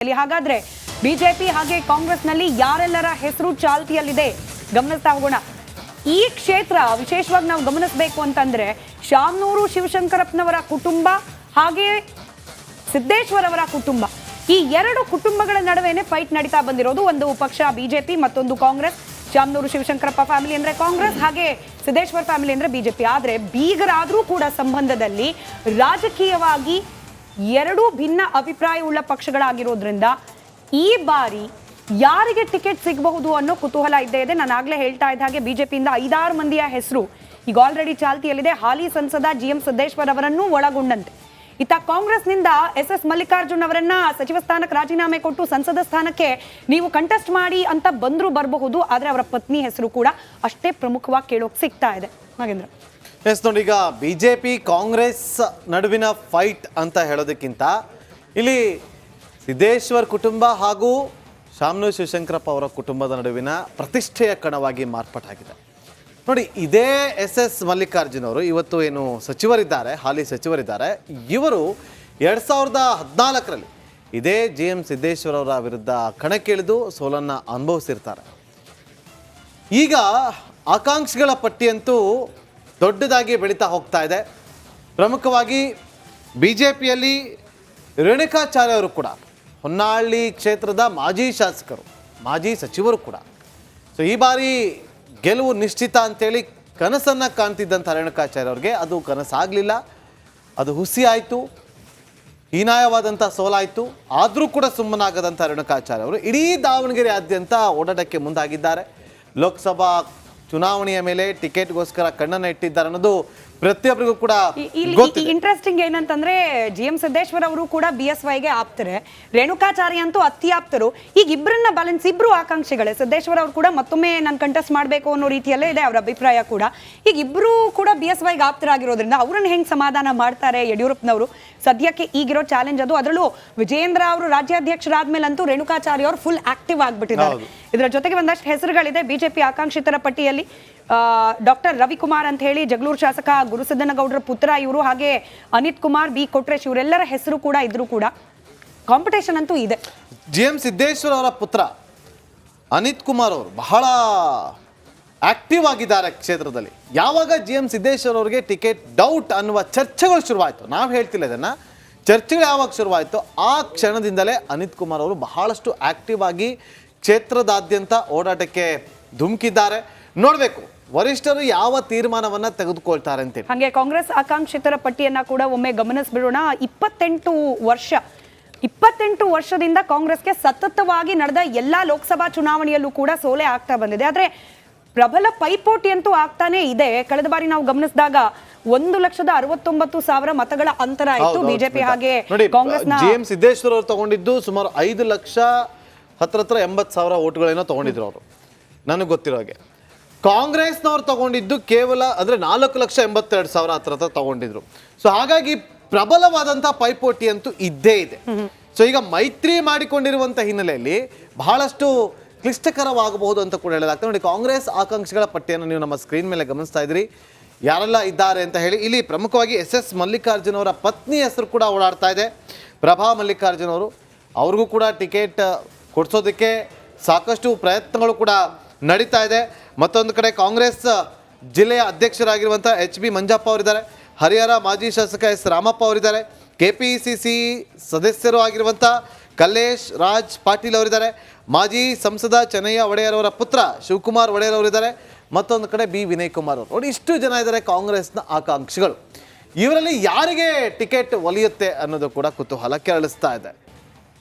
ಕ್ಷೇತ್ರದಲ್ಲಿ. ಹಾಗಾದ್ರೆ ಬಿಜೆಪಿ ಹಾಗೆ ಕಾಂಗ್ರೆಸ್ನಲ್ಲಿ ಯಾರೆಲ್ಲರ ಹೆಸರು ಚಾಲ್ತಿಯಲ್ಲಿದೆ ಗಮನಿಸ್ತಾ ಹೋಗೋಣ. ಈ ಕ್ಷೇತ್ರ ವಿಶೇಷವಾಗಿ ನಾವು ಗಮನಿಸಬೇಕು ಅಂತಂದ್ರೆ ಶಾಮನೂರು ಶಿವಶಂಕರಪ್ಪನವರ ಕುಟುಂಬ ಹಾಗೆ ಸಿದ್ದೇಶ್ವರ್ ಅವರ ಕುಟುಂಬ, ಈ ಎರಡು ಕುಟುಂಬಗಳ ನಡುವೆನೆ ಫೈಟ್ ನಡೀತಾ ಬಂದಿರೋದು. ಒಂದು ಪಕ್ಷ ಬಿಜೆಪಿ, ಮತ್ತೊಂದು ಕಾಂಗ್ರೆಸ್. ಶಾಮನೂರು ಶಿವಶಂಕರಪ್ಪ ಫ್ಯಾಮಿಲಿ ಅಂದ್ರೆ ಕಾಂಗ್ರೆಸ್, ಹಾಗೆ ಸಿದ್ದೇಶ್ವರ್ ಫ್ಯಾಮಿಲಿ ಅಂದ್ರೆ ಬಿಜೆಪಿ. ಆದ್ರೆ ಬೀಗರಾದ್ರೂ ಕೂಡ ಸಂಬಂಧದಲ್ಲಿ ರಾಜಕೀಯವಾಗಿ ಎರಡೂ ಭಿನ್ನ ಅಭಿಪ್ರಾಯವುಳ್ಳ ಪಕ್ಷಗಳಾಗಿರೋದ್ರಿಂದ ಈ ಬಾರಿ ಯಾರಿಗೆ ಟಿಕೆಟ್ ಸಿಗಬಹುದು ಅನ್ನೋ ಕುತೂಹಲ ಇದ್ದೇ ಇದೆ. ನಾನು ಆಗ್ಲೇ ಹೇಳ್ತಾ ಇದ್ದ ಹಾಗೆ ಬಿಜೆಪಿಯಿಂದ 5-6 ಮಂದಿಯ ಹೆಸರು ಈಗ ಆಲ್ರೆಡಿ ಚಾಲ್ತಿಯಲ್ಲಿದೆ. ಹಾಲಿ ಸಂಸದ GM ಸಿದ್ದೇಶ್ವರ್ ಅವರನ್ನು ಒಳಗೊಂಡಂತೆ. ಇತ್ತ ಕಾಂಗ್ರೆಸ್ನಿಂದ SS ಮಲ್ಲಿಕಾರ್ಜುನ್ ಅವರನ್ನ ಸಚಿವ ಸ್ಥಾನಕ್ಕೆ ರಾಜೀನಾಮೆ ಕೊಟ್ಟು ಸಂಸದ ಸ್ಥಾನಕ್ಕೆ ನೀವು ಕಂಟೆಸ್ಟ್ ಮಾಡಿ ಅಂತ ಬಂದ್ರು ಬರಬಹುದು. ಆದ್ರೆ ಅವರ ಪತ್ನಿ ಹೆಸರು ಕೂಡ ಅಷ್ಟೇ ಪ್ರಮುಖವಾಗಿ ಕೇಳೋಕ್ ಸಿಗ್ತಾ ಇದೆ. ನಾಗೇಂದ್ರ, ಎಸ್ ನೋಡಿ, ಈಗ ಬಿಜೆಪಿ ಕಾಂಗ್ರೆಸ್ ನಡುವಿನ ಫೈಟ್ ಅಂತ ಹೇಳೋದಕ್ಕಿಂತ ಇಲ್ಲಿ ಸಿದ್ದೇಶ್ವರ್ ಕುಟುಂಬ ಹಾಗೂ ಶಾಮನೂರು ಶಿವಶಂಕರಪ್ಪ ಅವರ ಕುಟುಂಬದ ನಡುವಿನ ಪ್ರತಿಷ್ಠೆಯ ಕಣವಾಗಿ ಮಾರ್ಪಾಟಾಗಿದೆ. ನೋಡಿ, ಇದೇ SS ಮಲ್ಲಿಕಾರ್ಜುನ್ ಅವರು ಇವತ್ತು ಏನು ಸಚಿವರಿದ್ದಾರೆ, ಹಾಲಿ ಸಚಿವರಿದ್ದಾರೆ, ಇವರು 2014ರಲ್ಲಿ ಇದೇ GM ಸಿದ್ದೇಶ್ವರ್ ಅವರ ವಿರುದ್ಧ ಕಣಕ್ಕಿಳಿದು ಸೋಲನ್ನು ಅನುಭವಿಸಿರ್ತಾರೆ. ಈಗ ಆಕಾಂಕ್ಷಿಗಳ ಪಟ್ಟಿಯಂತೂ ದೊಡ್ಡದಾಗಿ ಬೆಳೀತಾ ಹೋಗ್ತಾ ಇದೆ. ಪ್ರಮುಖವಾಗಿ BJPಯಲ್ಲಿ ರೇಣುಕಾಚಾರ್ಯ ಅವರು ಕೂಡ ಹೊನ್ನಾಳಿ ಕ್ಷೇತ್ರದ ಮಾಜಿ ಶಾಸಕರು, ಮಾಜಿ ಸಚಿವರು ಕೂಡ. ಸೊ ಈ ಬಾರಿ ಗೆಲುವು ನಿಶ್ಚಿತ ಅಂತೇಳಿ ಕನಸನ್ನು ಕಾಣ್ತಿದ್ದಂಥ ರೇಣುಕಾಚಾರ್ಯ ಅವ್ರಿಗೆ ಅದು ಕನಸಾಗಲಿಲ್ಲ, ಅದು ಹುಸಿ ಆಯಿತು, ಹೀನಾಯವಾದಂಥ ಸೋಲಾಯಿತು. ಆದರೂ ಕೂಡ ಸುಮ್ಮನಾಗದಂಥ ರೇಣುಕಾಚಾರ್ಯ ಅವರು ಇಡೀ ದಾವಣಗೆರೆಯಾದ್ಯಂತ ಓಡಾಟಕ್ಕೆ ಮುಂದಾಗಿದ್ದಾರೆ. ಲೋಕಸಭಾ ಚುನಾವಣೆಯ ಮೇಲೆ ಟಿಕೆಟ್ಗೋಸ್ಕರ ಕಣ್ಣನ್ನು ಇಟ್ಟಿದ್ದಾರೆ ಅನ್ನೋದು ಪ್ರತಿಯೊಬ್ಬರಿಗೂ ಕೂಡ ಇಂಟ್ರೆಸ್ಟಿಂಗ್ ಏನಂತಂದ್ರೆ GM ಸಿದ್ದೇಶ್ವರ್ ಅವರು ಕೂಡ BSYಗೆ ಆಪ್ತಾರೆ, ರೇಣುಕಾಚಾರ್ಯ ಅಂತೂ ಅತಿ ಆಪ್ತರು. ಈಗ ಇಬ್ಬರನ್ನ ಬ್ಯಾಲೆನ್ಸ್, ಇಬ್ರು ಆಕಾಂಕ್ಷಿಗಳೇ. ಸಿದ್ದೇಶ್ವರ್ ಅವರು ಕೂಡ ಮತ್ತೊಮ್ಮೆ ನಾನು ಕಂಟೆಸ್ಟ್ ಮಾಡಬೇಕು ಅನ್ನೋ ರೀತಿಯಲ್ಲೇ ಇದೆ ಅವರ ಅಭಿಪ್ರಾಯ ಕೂಡ. ಈಗ ಇಬ್ರು ಕೂಡ BSYಗೆ ಆಪ್ತರಾಗಿರೋದ್ರಿಂದ ಅವರನ್ನ ಹೆಂಗ್ ಸಮಾಧಾನ ಮಾಡ್ತಾರೆ ಯಡಿಯೂರಪ್ಪನವರು? ಸದ್ಯಕ್ಕೆ ಈಗಿರೋ ಚಾಲೆಂಜ್ ಅದು. ಅದರಲ್ಲೂ ವಿಜೇಂದ್ರ ಅವರು ರಾಜ್ಯಾಧ್ಯಕ್ಷರಾದ್ಮೇಲಂತೂ ರೇಣುಕಾಚಾರ್ಯ ಅವರು ಫುಲ್ ಆಕ್ಟಿವ್ ಆಗ್ಬಿಟ್ಟಿದ್ದಾರೆ. ಇದರ ಜೊತೆಗೆ ಒಂದಷ್ಟು ಹೆಸರುಗಳಿದೆ ಬಿಜೆಪಿ ಆಕಾಂಕ್ಷಿತರ ಪಟ್ಟಿಯಲ್ಲಿ. ಡಾಕ್ಟರ್ ರವಿಕುಮಾರ್ ಅಂತ ಹೇಳಿ ಜಗಳೂರು ಶಾಸಕ ಗುರುಸಿದ್ದನಗೌಡರ ಪುತ್ರ ಇವರು, ಹಾಗೆ ಅನಿತ್ ಕುಮಾರ್, B ಕೊಟ್ರೇಶ್, ಇವರೆಲ್ಲರ ಹೆಸರು ಕೂಡ ಇದ್ರು ಕೂಡ ಕಾಂಪಿಟೇಷನ್ ಅಂತೂ ಇದೆ. GM ಸಿದ್ದೇಶ್ವರ್ ಅವರ ಪುತ್ರ ಅನಿತ್ ಕುಮಾರ್ ಅವರು ಬಹಳ ಆಕ್ಟಿವ್ ಆಗಿದ್ದಾರೆ ಕ್ಷೇತ್ರದಲ್ಲಿ. ಯಾವಾಗ GM ಸಿದ್ದೇಶ್ವರ್ ಅವರಿಗೆ ಟಿಕೆಟ್ ಡೌಟ್ ಅನ್ನುವ ಚರ್ಚೆಗಳು ಶುರುವಾಯಿತು, ನಾವು ಹೇಳ್ತಿಲ್ಲ ಇದನ್ನು, ಚರ್ಚೆಗಳು ಯಾವಾಗ ಶುರುವಾಯಿತು ಆ ಕ್ಷಣದಿಂದಲೇ ಅನಿತ್ ಕುಮಾರ್ ಅವರು ಬಹಳಷ್ಟು ಆಕ್ಟಿವ್ ಆಗಿ ಕ್ಷೇತ್ರದಾದ್ಯಂತ ಓಡಾಟಕ್ಕೆ ಧುಮುಕಿದ್ದಾರೆ. ನೋಡಬೇಕು ವರಿಷ್ಠರು ಯಾವ ತೀರ್ಮಾನವನ್ನ ತೆಗೆದುಕೊಳ್ತಾರೆ ಅಂತೇಳಿ. ಹಾಗೆ ಕಾಂಗ್ರೆಸ್ ಆಕಾಂಕ್ಷಿತರ ಪಟ್ಟಿಯನ್ನ ಕೂಡ ಒಮ್ಮೆ ಗಮನಿಸ್ಬಿಡೋಣ. 28 ವರ್ಷದಿಂದ ಕಾಂಗ್ರೆಸ್ಗೆ ಸತತವಾಗಿ ನಡೆದ ಎಲ್ಲಾ ಲೋಕಸಭಾ ಚುನಾವಣೆಯಲ್ಲೂ ಕೂಡ ಸೋಲೆ ಆಗ್ತಾ ಬಂದಿದೆ. ಆದ್ರೆ ಪ್ರಬಲ ಪೈಪೋಟಿ ಅಂತೂ ಆಗ್ತಾನೆ ಇದೆ. ಕಳೆದ ಬಾರಿ ನಾವು ಗಮನಿಸಿದಾಗ 1,69,000 ಮತಗಳ ಅಂತರ ಇತ್ತು ಬಿಜೆಪಿ ಹಾಗೆ ಕಾಂಗ್ರೆಸ್ನ. GM ಸಿದ್ದೇಶ್ವರ್ ಅವರು ತಗೊಂಡಿದ್ದು ಸುಮಾರು 5,80,000 ಓಟ್ಗಳೇನೋ ತಗೊಂಡಿದ್ರು ಅವರು, ನನಗೆ ಗೊತ್ತಿರೋ ಹಾಗೆ. ಕಾಂಗ್ರೆಸ್ನವ್ರು ತಗೊಂಡಿದ್ದು ಕೇವಲ ಅಂದರೆ 4,82,000 ಹತ್ರ ತಗೊಂಡಿದ್ರು. ಸೊ ಹಾಗಾಗಿ ಪ್ರಬಲವಾದಂಥ ಪೈಪೋಟಿ ಅಂತೂ ಇದ್ದೇ ಇದೆ. ಸೊ ಈಗ ಮೈತ್ರಿ ಮಾಡಿಕೊಂಡಿರುವಂಥ ಹಿನ್ನೆಲೆಯಲ್ಲಿ ಬಹಳಷ್ಟು ಕ್ಲಿಷ್ಟಕರವಾಗಬಹುದು ಅಂತ ಕೂಡ ಹೇಳಲಾಗ್ತದೆ. ನೋಡಿ, ಕಾಂಗ್ರೆಸ್ ಆಕಾಂಕ್ಷಿಗಳ ಪಟ್ಟಿಯನ್ನು ನೀವು ನಮ್ಮ ಸ್ಕ್ರೀನ್ ಮೇಲೆ ಗಮನಿಸ್ತಾ ಇದ್ರಿ, ಯಾರೆಲ್ಲ ಇದ್ದಾರೆ ಅಂತ ಹೇಳಿ. ಇಲ್ಲಿ ಪ್ರಮುಖವಾಗಿ SS ಮಲ್ಲಿಕಾರ್ಜುನ್ ಅವರ ಪತ್ನಿ ಹೆಸರು ಕೂಡ ಓಡಾಡ್ತಾ ಇದೆ, ಪ್ರಭಾ ಮಲ್ಲಿಕಾರ್ಜುನ್ ಅವರು. ಅವ್ರಿಗೂ ಕೂಡ ಟಿಕೆಟ್ ಕೊಡಿಸೋದಕ್ಕೆ ಸಾಕಷ್ಟು ಪ್ರಯತ್ನಗಳು ಕೂಡ ನಡೀತಾ ಇದೆ. ಮತ್ತೊಂದು ಕಡೆ ಕಾಂಗ್ರೆಸ್ ಜಿಲ್ಲೆಯ ಅಧ್ಯಕ್ಷರಾಗಿರುವಂಥ HB ಮಂಜಪ್ಪ ಅವರಿದ್ದಾರೆ, ಹರಿಹರ ಮಾಜಿ ಶಾಸಕ S ರಾಮಪ್ಪ ಅವರಿದ್ದಾರೆ, KPCC ಸದಸ್ಯರು ಆಗಿರುವಂಥ ಕಲ್ಲೇಶ್ ರಾಜ್ ಪಾಟೀಲ್ ಅವರಿದ್ದಾರೆ, ಮಾಜಿ ಸಂಸದ ಚೆನ್ನಯ್ಯ ಒಡೆಯರ್ ಅವರ ಪುತ್ರ ಶಿವಕುಮಾರ್ ಒಡೆಯರ್ ಅವರಿದ್ದಾರೆ, ಮತ್ತೊಂದು ಕಡೆ B ವಿನಯ್ ಕುಮಾರ್ ಅವರು. ನೋಡಿ, ಇಷ್ಟು ಜನ ಇದ್ದಾರೆ ಕಾಂಗ್ರೆಸ್ನ ಆಕಾಂಕ್ಷಿಗಳು. ಇವರಲ್ಲಿ ಯಾರಿಗೆ ಟಿಕೆಟ್ ಒಲಿಯುತ್ತೆ ಅನ್ನೋದು ಕೂಡ ಕುತೂಹಲ ಕೆರಳಿಸ್ತಾ ಇದೆ.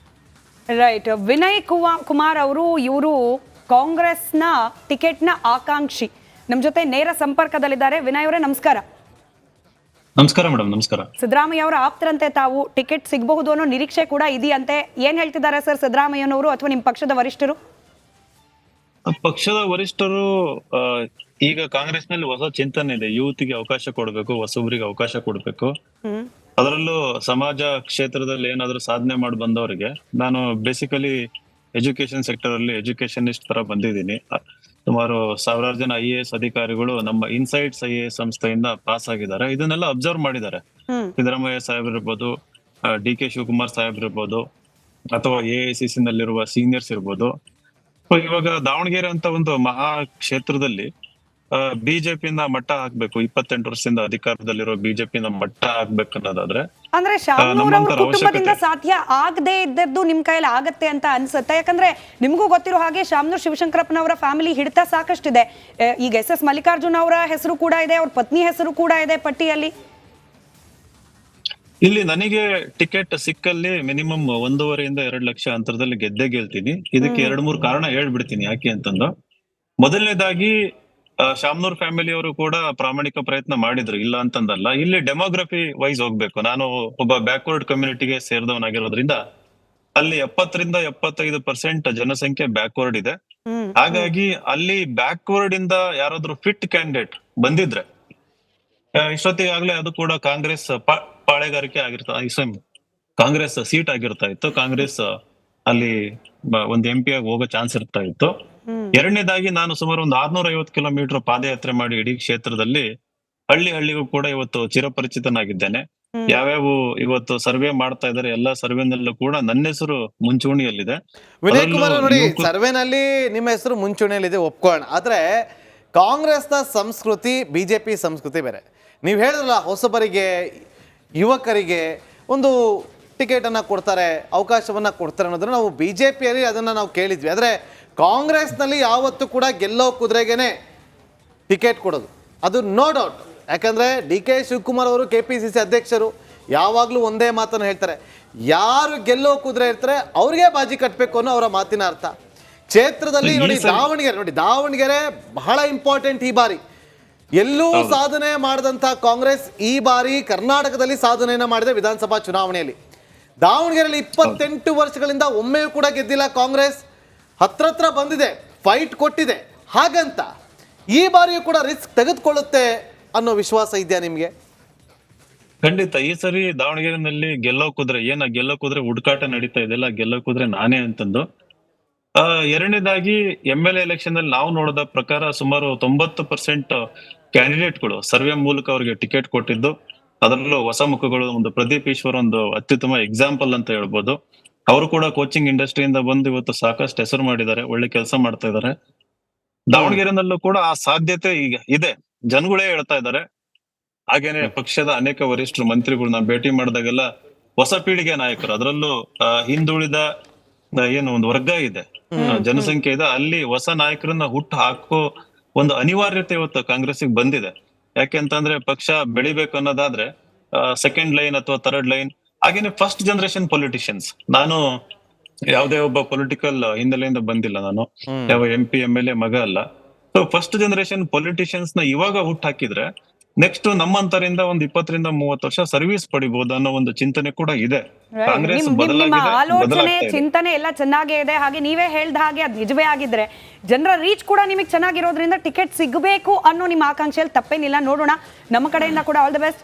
ರೈಟ್, ವಿನಯ್ ಕುಮಾರ್ ಅವರು, ಇವರು ಕಾಂಗ್ರೆಸ್ನ ಟಿಕೆಟ್ನ ಆಕಾಂಕ್ಷಿ. ನಮ್ಮ ಜೊತೆ ನೇರ ಸಂಪರ್ಕದಲ್ಲಿದ್ದಾರೆ. ವಿನಯ್ ಅವರೇ, ನಮಸ್ಕಾರ. ನಮಸ್ಕಾರ ಮೇಡಮ್. ನಮಸ್ಕಾರ. ಸಿದ್ದರಾಮಯ್ಯ ಅವರ ಆಪ್ತರಂತೆ ತಾವು, ಟಿಕೆಟ್ ಸಿಗಬಹುದು ಅನ್ನೋ ನಿರೀಕ್ಷೆ ಕೂಡ ಇದೆಯಂತೆ. ಏನ್ ಹೇಳ್ತಿದ್ದಾರೆ ಸರ್ ಸಿದ್ದರಾಮಯ್ಯನವರು ಅಥವಾ ನಿಮ್ಮ ಪಕ್ಷದ ವರಿಷ್ಠರು? ಪಕ್ಷದ ವರಿಷ್ಠರು ಈಗ ಕಾಂಗ್ರೆಸ್ನಲ್ಲಿ ಹೊಸ ಚಿಂತನೆ ಇದೆ. ಯೂತ್ಗೆ ಅವಕಾಶ ಕೊಡಬೇಕು, ಹೊಸಬರಿಗೆ ಅವಕಾಶ ಕೊಡಬೇಕು. ಅದರಲ್ಲೂ ಸಮಾಜ ಕ್ಷೇತ್ರದಲ್ಲಿ ಏನಾದ್ರು ಸಾಧನೆ ಮಾಡಿ ಬಂದವರಿಗೆ, ನಾನು ಬೇಸಿಕಲಿ ಎಜುಕೇಶನ್ ಸೆಕ್ಟರ್ ಅಲ್ಲಿ ಎಜುಕೇಶನಿಸ್ಟ್ ತರ ಬಂದಿದ್ದೀನಿ. ಸುಮಾರು 1000 ಜನ IAS ಅಧಿಕಾರಿಗಳು ನಮ್ಮ ಇನ್ಸೈಟ್ಸ್ IAS ಸಂಸ್ಥೆಯಿಂದ ಪಾಸ್ ಆಗಿದ್ದಾರೆ. ಇದನ್ನೆಲ್ಲ ಅಬ್ಸರ್ವ್ ಮಾಡಿದ್ದಾರೆ. ಸಿದ್ದರಾಮಯ್ಯ ಸಾಹೇಬ್ ಇರ್ಬೋದು, DK ಶಿವಕುಮಾರ್ ಸಾಹೇಬ್ ಇರ್ಬೋದು, ಅಥವಾ AICC ನಲ್ಲಿರುವ ಸೀನಿಯರ್ಸ್ ಇರ್ಬೋದು. So ಇವಾಗ ದಾವಣಗೆರೆ ಅಂತ ಒಂದು ಮಹಾ ಕ್ಷೇತ್ರದಲ್ಲಿ ಬಿಜೆಪಿಯಿಂದ ಮಟ್ಟ ಹಾಕ್ಬೇಕು, 28 ವರ್ಷದಿಂದ ಅಧಿಕಾರದಲ್ಲಿರೋ ಬಿಜೆಪಿಯಿಂದ ಮಟ್ಟ ಹಾಕ್ಬೇಕು ಅನ್ನೋದಾದ್ರೆ ಅಂದ್ರೆ ಶಾಮನೂರ್ ಅವ್ರ ನಮ್ಮಂತರ ಕುಟುಂಬದಿಂದ ಅವಶ್ಯಕತೆ. ಸಾಧ್ಯ ಆಗದೆ ಇದ್ದದ್ದು ನಿಮ್ ಕೈಯಲ್ಲಿ ಆಗತ್ತೆ ಅಂತ ಅನ್ಸುತ್ತೆ? ಯಾಕಂದ್ರೆ ನಿಮ್ಗೂ ಗೊತ್ತಿರೋ ಹಾಗೆ ಶಾಮನೂರ್ ಶಿವಶಂಕರಪ್ಪನವರ ಫ್ಯಾಮಿಲಿ ಹಿಡಿತ ಸಾಕಷ್ಟಿದೆ. ಈಗ SS ಮಲ್ಲಿಕಾರ್ಜುನ್ ಅವರ ಹೆಸರು ಕೂಡ ಇದೆ, ಅವ್ರ ಪತ್ನಿ ಹೆಸರು ಕೂಡ ಇದೆ ಪಟ್ಟಿಯಲ್ಲಿ. ಇಲ್ಲಿ ನನಗೆ ಟಿಕೆಟ್ ಸಿಕ್ಕಲ್ಲಿ ಮಿನಿಮಮ್ 1.5 2 ಲಕ್ಷ ಅಂತರದಲ್ಲಿ ಗೆದ್ದೇ ಗೆಲ್ತೀನಿ. ಇದಕ್ಕೆ 2-3 ಕಾರಣ ಹೇಳ್ಬಿಡ್ತೀನಿ ಯಾಕೆ ಅಂತಂದು. ಮೊದಲನೇದಾಗಿ ಶಾಮನೂರ್ ಫ್ಯಾಮಿಲಿ ಅವರು ಕೂಡ ಪ್ರಾಮಾಣಿಕ ಪ್ರಯತ್ನ ಮಾಡಿದ್ರು, ಇಲ್ಲ ಅಂತಂದಲ್ಲ. ಇಲ್ಲಿ ಡೆಮೋಗ್ರಫಿ ವೈಸ್ ಹೋಗ್ಬೇಕು. ನಾನು ಒಬ್ಬ ಬ್ಯಾಕ್ವರ್ಡ್ ಕಮ್ಯುನಿಟಿಗೆ ಸೇರಿದವನಾಗಿರೋದ್ರಿಂದ ಅಲ್ಲಿ 70-75% ಜನಸಂಖ್ಯೆ ಬ್ಯಾಕ್ವರ್ಡ್ ಇದೆ. ಹಾಗಾಗಿ ಅಲ್ಲಿ ಬ್ಯಾಕ್ವರ್ಡ್ ಇಂದ ಯಾರಾದ್ರೂ ಫಿಟ್ ಕ್ಯಾಂಡಿಡೇಟ್ ಬಂದಿದ್ರೆ ಇಷ್ಟೊತ್ತಿಗಾಗ್ಲೇ ಅದು ಕೂಡ ಕಾಂಗ್ರೆಸ್ ಪಾಳೆಗಾರಿಕೆ ಕಾಂಗ್ರೆಸ್ ಸೀಟ್ ಆಗಿರ್ತಾ ಇತ್ತು. ಕಾಂಗ್ರೆಸ್ ಅಲ್ಲಿ ಒಂದು MP ಆಗಿ ಹೋಗೋ ಚಾನ್ಸ್ ಇರ್ತಾ ಇತ್ತು. ಎರಡನೇದಾಗಿ ನಾನು ಸುಮಾರು ಒಂದು 650 ಕಿಲೋಮೀಟರ್ ಪಾದಯಾತ್ರೆ ಮಾಡಿ ಇಡೀ ಕ್ಷೇತ್ರದಲ್ಲಿ ಹಳ್ಳಿಗೂ ಕೂಡ ಇವತ್ತು ಚಿರಪರಿಚಿತನಾಗಿದ್ದೇನೆ. ಯಾವ್ಯಾವ ಇವತ್ತು ಸರ್ವೆ ಮಾಡ್ತಾ ಇದಾರೆ ಎಲ್ಲಾ ಸರ್ವೆನಲ್ಲೂ ಕೂಡ ನನ್ನ ಹೆಸರು ಮುಂಚೂಣಿಯಲ್ಲಿದೆ. ವಿನಯ್ ಕುಮಾರ್ ನೋಡಿ, ಸರ್ವೆನಲ್ಲಿ ನಿಮ್ಮ ಹೆಸರು ಮುಂಚೂಣಿಯಲ್ಲಿದೆ, ಒಪ್ಕೊಳ್ಳೋಣ. ಆದ್ರೆ ಕಾಂಗ್ರೆಸ್ನ ಸಂಸ್ಕೃತಿ ಬಿಜೆಪಿ ಸಂಸ್ಕೃತಿ ಬೇರೆ. ನೀವು ಹೇಳಿದ್ರಲ್ಲ, ಹೊಸಬರಿಗೆ ಯುವಕರಿಗೆ ಒಂದು ಟಿಕೆಟ್ ಅನ್ನ ಕೊಡ್ತಾರೆ, ಅವಕಾಶವನ್ನ ಕೊಡ್ತಾರೆ ಅನ್ನೋದನ್ನ ನಾವು ಬಿಜೆಪಿಯಲ್ಲಿ ಅದನ್ನ ನಾವು ಕೇಳಿದ್ವಿ. ಆದ್ರೆ ಕಾಂಗ್ರೆಸ್ನಲ್ಲಿ ಯಾವತ್ತೂ ಕೂಡ ಗೆಲ್ಲೋ ಕುದುರೆಗೇನೆ ಟಿಕೆಟ್ ಕೊಡೋದು, ಅದು ನೋ ಡೌಟ್. ಯಾಕಂದ್ರೆ DK ಶಿವಕುಮಾರ್ ಅವರು KPCC ಅಧ್ಯಕ್ಷರು ಯಾವಾಗ್ಲೂ ಒಂದೇ ಮಾತನ್ನು ಹೇಳ್ತಾರೆ, ಯಾರು ಗೆಲ್ಲೋ ಕುದುರೆ ಇರ್ತಾರೆ ಅವ್ರಿಗೆ ಬಾಜಿ ಕಟ್ಟಬೇಕು ಅನ್ನೋ ಅವರ ಮಾತಿನ ಅರ್ಥ. ಕ್ಷೇತ್ರದಲ್ಲಿ ನೋಡಿ, ದಾವಣಗೆರೆ ಬಹಳ ಇಂಪಾರ್ಟೆಂಟ್ ಈ ಬಾರಿ. ಎಲ್ಲೂ ಸಾಧನೆ ಮಾಡದಂತ ಕಾಂಗ್ರೆಸ್ ಈ ಬಾರಿ ಕರ್ನಾಟಕದಲ್ಲಿ ಸಾಧನೆಯನ್ನ ಮಾಡಿದೆ ವಿಧಾನಸಭಾ ಚುನಾವಣೆಯಲ್ಲಿ. ದಾವಣಗೆರೆಯಲ್ಲಿ 28 ವರ್ಷಗಳಿಂದ ಒಮ್ಮೆಯೂ ಕೂಡ ಗೆದ್ದಿಲ್ಲ ಕಾಂಗ್ರೆಸ್. ಹತ್ರ ಬಂದಿದೆ, ಫೈಟ್ ಕೊಟ್ಟಿದೆ. ಹಾಗಂತ ಈ ಬಾರಿಯೂ ಕೂಡ ರಿಸ್ಕ್ ತೆಗೆದುಕೊಳ್ಳುತ್ತೆ ಅನ್ನೋ ವಿಶ್ವಾಸ ಇದೆಯಾ ನಿಮ್ಗೆ? ಖಂಡಿತ ಈ ಸರಿ ದಾವಣಗೆರೆನಲ್ಲಿ ಗೆಲ್ಲೋ ಕುದುರೆ ಹುಡುಕಾಟ ನಡೀತಾ ಇದೆಯಲ್ಲ, ಗೆಲ್ಲೋ ಕುದುರೆ ನಾನೇ ಅಂತಂದು. ಎರಡನೇದಾಗಿ MLA ಎಲೆಕ್ಷನ್ ಅಲ್ಲಿ ನಾವು ನೋಡಿದ ಪ್ರಕಾರ ಸುಮಾರು 90% ಕ್ಯಾಂಡಿಡೇಟ್ಗಳು ಸರ್ವೆ ಮೂಲಕ ಅವರಿಗೆ ಟಿಕೆಟ್ ಕೊಟ್ಟಿದ್ದು. ಅದರಲ್ಲೂ ಹೊಸ ಮುಖಗಳು, ಒಂದು ಪ್ರದೀಪ್ ಈಶ್ವರ್ ಒಂದು ಅತ್ಯುತ್ತಮ ಎಕ್ಸಾಂಪಲ್ ಅಂತ ಹೇಳ್ಬೋದು. ಅವರು ಕೂಡ ಕೋಚಿಂಗ್ ಇಂಡಸ್ಟ್ರಿಯಿಂದ ಬಂದು ಇವತ್ತು ಸಾಕಷ್ಟು ಹೆಸರು ಮಾಡಿದ್ದಾರೆ, ಒಳ್ಳೆ ಕೆಲಸ ಮಾಡ್ತಾ ಇದ್ದಾರೆ. ದಾವಣಗೆರೆನಲ್ಲೂ ಕೂಡ ಆ ಸಾಧ್ಯತೆ ಈಗ ಇದೆ, ಜನಗಳೇ ಹೇಳ್ತಾ ಇದ್ದಾರೆ. ಹಾಗೇನೆ ಪಕ್ಷದ ಅನೇಕ ವರಿಷ್ಠರು ಮಂತ್ರಿಗಳನ್ನ ಭೇಟಿ ಮಾಡಿದಾಗೆಲ್ಲ ಹೊಸ ಪೀಳಿಗೆ ನಾಯಕರು, ಅದರಲ್ಲೂ ಹಿಂದುಳಿದ ಏನು ಒಂದು ವರ್ಗ ಇದೆ, ಜನಸಂಖ್ಯೆ ಇದೆ, ಅಲ್ಲಿ ಹೊಸ ನಾಯಕರನ್ನ ಹುಟ್ಟು ಹಾಕೋ ಒಂದು ಅನಿವಾರ್ಯತೆ ಇವತ್ತು ಕಾಂಗ್ರೆಸ್ಗೆ ಬಂದಿದೆ. ಯಾಕೆಂತಂದ್ರೆ ಪಕ್ಷ ಬೆಳಿಬೇಕು ಅನ್ನೋದಾದ್ರೆ ಸೆಕೆಂಡ್ ಲೈನ್ ಅಥವಾ ಥರ್ಡ್ ಲೈನ್, ಹಾಗೇನೆ ಫಸ್ಟ್ ಜನರೇಷನ್ ಪೊಲಿಟಿಷಿಯನ್ಸ್. ನಾನು ಯಾವುದೇ ಒಬ್ಬ ಪೊಲಿಟಿಕಲ್ ಹಿನ್ನೆಲೆಯಿಂದ ಬಂದಿಲ್ಲ, ನಾನು ಯಾವ MP MLA ಮಗ ಅಲ್ಲ. ಸೊ ಫಸ್ಟ್ ಜನರೇಷನ್ ಪೊಲಿಟಿಷಿಯನ್ಸ್ ನ ಇವಾಗ ಹುಟ್ಟು ಹಾಕಿದ್ರೆ ನೆಕ್ಸ್ಟ್ ನಮ್ಮಂತರಿಂದ ಒಂದು 20-30 ವರ್ಷ ಸರ್ವಿಸ್ ಪಡಿಬಹುದು ಅನ್ನೋ ಒಂದು ಚಿಂತನೆ ಕೂಡ ಇದೆ. ಕಾಂಗ್ರೆಸ್ ನಿಮ್ಮ ಆಲೋಚನೆ ಚಿಂತನೆ ಎಲ್ಲ ಚೆನ್ನಾಗೇ ಇದೆ. ಹಾಗೆ ನೀವೇ ಹೇಳ್ದ ಹಾಗೆ ಅದ್ ನಿಜವೇ ಆಗಿದ್ರೆ ಜನರ ರೀಚ್ ಕೂಡ ನಿಮಗೆ ಚೆನ್ನಾಗಿರೋದ್ರಿಂದ ಟಿಕೆಟ್ ಸಿಗಬೇಕು ಅನ್ನೋ ನಿಮ್ಮ ಆಕಾಂಕ್ಷೆಯಲ್ಲಿ ತಪ್ಪೇನಿಲ್ಲ. ನೋಡೋಣ, ನಮ್ಮ ಕಡೆಯಿಂದ ಕೂಡ ಆಲ್ ದ ಬೆಸ್ಟ್.